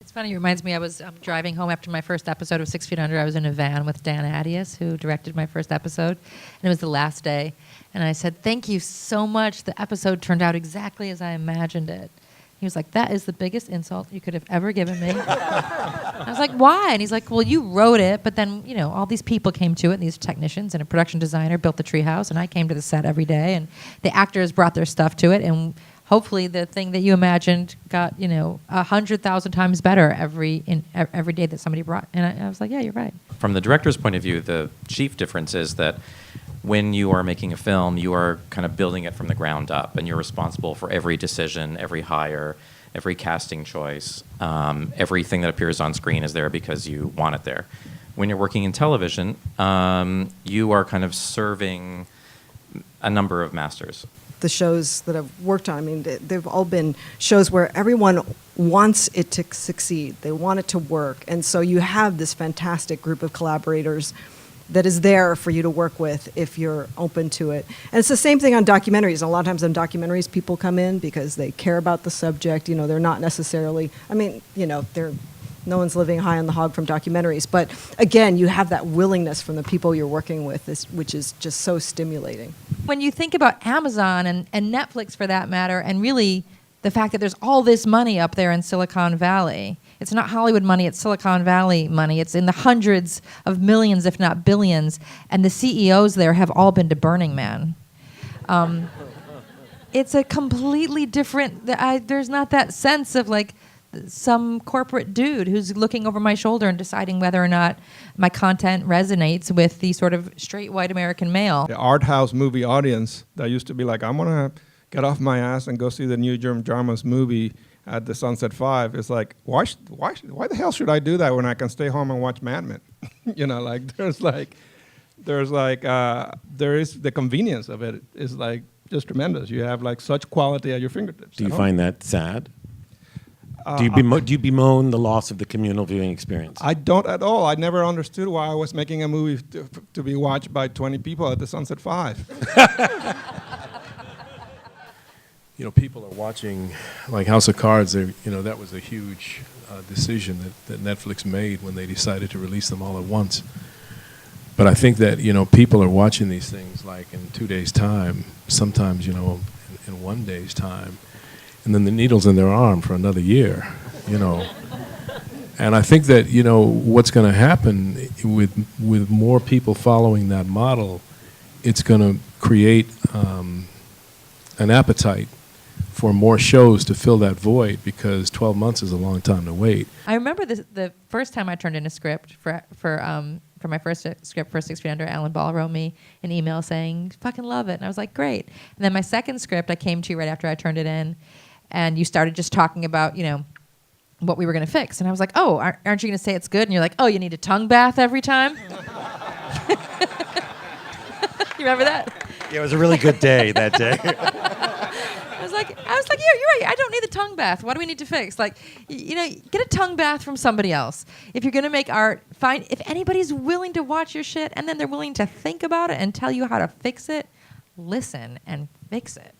It's funny, it reminds me, I was driving home after my first episode of 6 Feet Under. I was in a van with Dan Adius, who directed my first episode, and it was the last day. And I said, thank you so much. The episode turned out exactly as I imagined it. He was like, that is the biggest insult you could have ever given me. I was like, why? And he's like, well, you wrote it, but then, all these people came to it, and these technicians and a production designer built the treehouse, and I came to the set every day, and the actors brought their stuff to it, and hopefully the thing that you imagined got, 100,000 times better every day that somebody brought. And I was like, yeah, you're right. From the director's point of view, the chief difference is that when you are making a film, you are kind of building it from the ground up, and you're responsible for every decision, every hire, every casting choice. Everything that appears on screen is there because you want it there. When you're working in television, you are kind of serving a number of masters. The shows that I've worked on, I mean, they've all been shows where everyone wants it to succeed. They want it to work. And so you have this fantastic group of collaborators that is there for you to work with if you're open to it. And it's the same thing on documentaries. A lot of times on documentaries, people come in because they care about the subject. They're not necessarily, no one's living high on the hog from documentaries. But again, you have that willingness from the people you're working with, which is just so stimulating. When you think about Amazon and Netflix for that matter, and really the fact that there's all this money up there in Silicon Valley, it's not Hollywood money, it's Silicon Valley money. It's in the hundreds of millions, if not billions. And the CEOs there have all been to Burning Man. It's a completely different, there's not that sense of like some corporate dude who's looking over my shoulder and deciding whether or not my content resonates with the sort of straight white American male. The art house movie audience that used to be like, I'm going to get off my ass and go see the new Jim Jarmusch movie at the Sunset 5. It's like, why the hell should I do that when I can stay home and watch Mad Men? There is the convenience of it is like just tremendous. You have like such quality at your fingertips. Do you find that sad? Do you bemoan the loss of the communal viewing experience? I don't at all. I never understood why I was making a movie to be watched by 20 people at the Sunset 5. People are watching, like House of Cards. That was a huge decision that Netflix made when they decided to release them all at once. But I think that people are watching these things like in 2 days' time, sometimes in 1 day's time, and then the needle's in their arm for another year. And I think that what's going to happen with more people following that model, it's going to create an appetite for more shows to fill that void, because 12 months is a long time to wait. I remember the first time I turned in a script for my first script for 6 Feet Under. Alan Ball wrote me an email saying, fucking love it. And I was like, great. And then my second script I came to right after I turned it in, and you started just talking about, what we were going to fix. And I was like, oh, aren't you going to say it's good? And you're like, oh, you need a tongue bath every time? You remember that? Yeah, it was a really good day that day. I was like, yeah, you're right. I don't need the tongue bath. What do we need to fix? Like, get a tongue bath from somebody else. If you're going to make art, if anybody's willing to watch your shit and then they're willing to think about it and tell you how to fix it, listen and fix it,